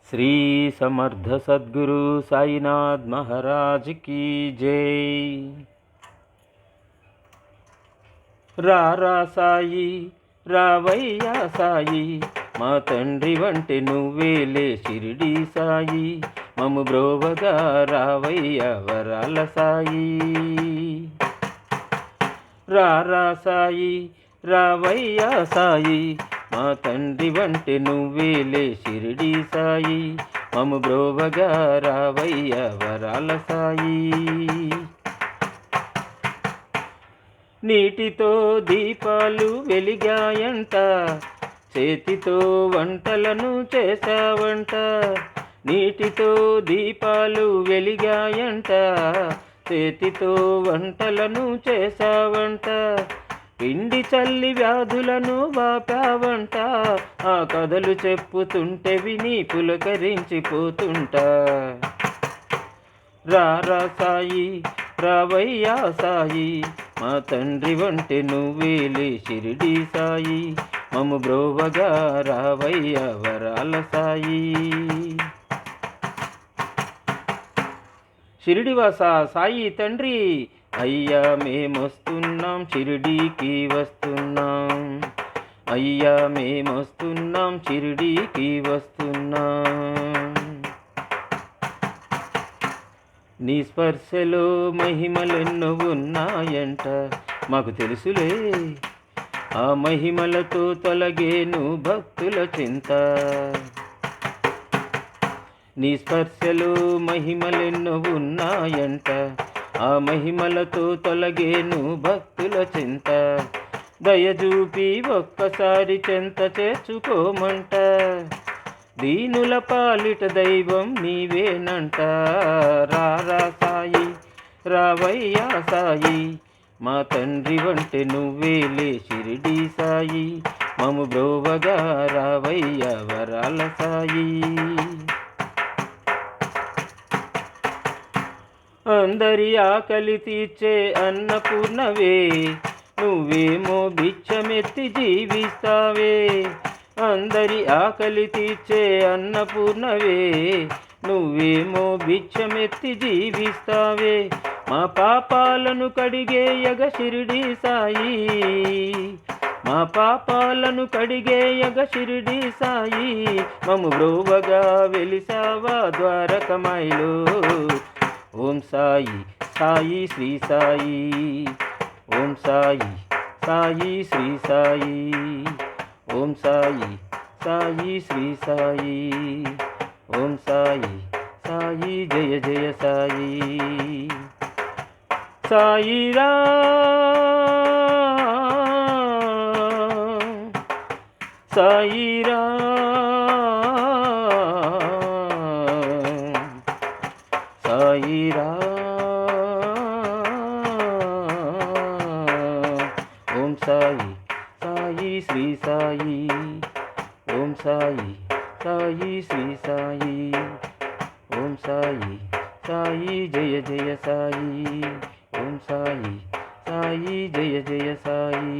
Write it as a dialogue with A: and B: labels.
A: श्री समर्थ सद्गुरु साईनाथ महाराज की जय। रारा साई रावయ్యా సాయి, మా తండ్రి వంటి నువ్వేలే షిరిడి సాయి, మము బ్రోవగా రావయ్యా వరాల సాయి. రారా సాయి రావయ్యా సాయి, మా తండ్రి వంటి నువ్వేలే షిరిడి సాయి, మము బ్రోవగా రావయ్యా వరాల సాయి. నీటితో దీపాలు వెలిగాయంట, చేతితో వంటలను చేశావంట. నీటితో దీపాలు వెలిగాయంట, చేతితో వంటలను చేశావంట. పిండి చల్లి వ్యాధులను వాపావంట, ఆ కథలు చెప్పుతుంటే విని పులకరించిపోతుంటా. రారా సాయి రావయ్యా సాయి, మా తండ్రి వంటి నువ్వేలే షిరిడి సాయి, మము బ్రోవగా రావయ్యా వరాల సాయి. షిరిడివాస సాయి తండ్రి, అయ్యా మేమొస్తున్నాం షిరిడీకి వస్తున్నాం, అయ్యా మేమొస్తున్నాం షిరిడీకి వస్తున్నాం. నీ స్పర్శలో మహిమలెన్నో ఉన్నాయంట, మాకు తెలుసులే. ఆ మహిమలతో తొలగేను భక్తుల చింత. నీ స్పర్శలో మహిమలెన్నో ఉన్నాయంట, ఆ మహిమలతో తొలగేను భక్తుల చింత. దయచూపి ఒక్కసారి చెంత చేర్చుకోమంట, దీనుల పాలిట దైవం నీవేనంట. రారా సాయి రావయ్యా సాయి, మా తండ్రి వంటి నువ్వేలే షిరిడి సాయి, మము బ్రోవగా రావయ్యా వరాల సాయి. అందరి ఆకలి తీర్చే అన్నపూర్ణవే, నువ్వేమో బిచ్చమెత్తి జీవిస్తావే. అందరి ఆకలి తీర్చే అన్నపూర్ణవే, నువ్వేమో బిచ్చమెత్తి జీవిస్తావే. మా పాపాలను కడిగేయగ షిరిడి సాయి, మా పాపాలను కడిగేయగ షిరిడి సాయి, మము బ్రోవగా వెలిసావా ద్వారకమాయిలో. ఓం సాయి సాయి శ్రీ సాయి, ఓం సాయి సాయి శ్రీ సాయి, ఓం సాయి సాయి శ్రీ సాయి, ఓం సాయి సాయి జయ జయ సాయి. సాయి రామ్ సాయి రామ్ సాయి రామ్. ఓం సాయి సాయి శ్రీ సాయి, ఓం సాయి సాయి శ్రీ సాయి, ఓం సాయి సాయి జయ జయ సాయి, ఓం సాయి సాయి జయ జయ సాయి.